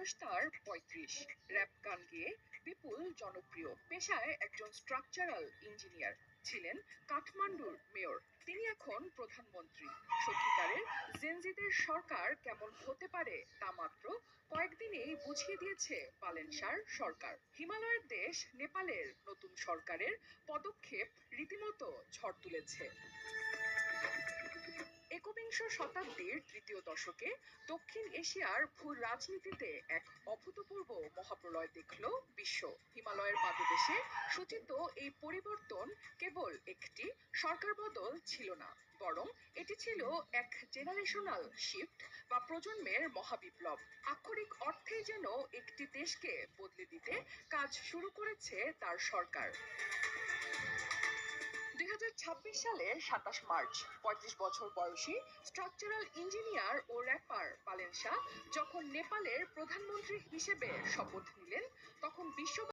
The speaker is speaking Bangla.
বয়স তার ৩৫। র‍্যাপ গান গেয়ে বিপুল জনপ্রিয়। পেশায় একজন স্ট্রাকচারাল ইঞ্জিনিয়ার। ছিলেন কাঠমান্ডুর মেয়র। তিনি এখন প্রধানমন্ত্রী। সত্যিকারের জেনজিদের সরকার কেমন হতে পারে তা মাত্র কয়েকদিনেই বুঝিয়ে দিয়েছে পালেনসার সরকার। হিমালয়ের দেশ নেপালের নতুন সরকারের পদক্ষেপ রীতিমতো ঝড় তুলেছে। একবিংশ শতাব্দীর তৃতীয় দশকে দক্ষিণ এশিয়ার ভূ রাজনীতিতে এক অভূতপূর্ব মহাপ্রলয় দেখল বিশ্ব। হিমালয়ের পাদদেশে সূচিত এই পরিবর্তন কেবল একটি সরকার বদল ছিল না, বরং এটি ছিল এক জেনারেশনাল শিফট বা প্রজন্মের মহাবিপ্লব। আক্ষরিক অর্থেই যেন একটি দেশকে বদলে দিতে কাজ শুরু করেছে তার সরকার। ২০২৬ সালের ২৭ মার্চ ৩৫ বছর বয়সী স্ট্রাকচারাল ইঞ্জিনিয়ার ও র‍্যাপার পালেনশা যখন নেপালের প্রধানমন্ত্রী হিসেবে শপথ নিলেন, তখন বিশ্ব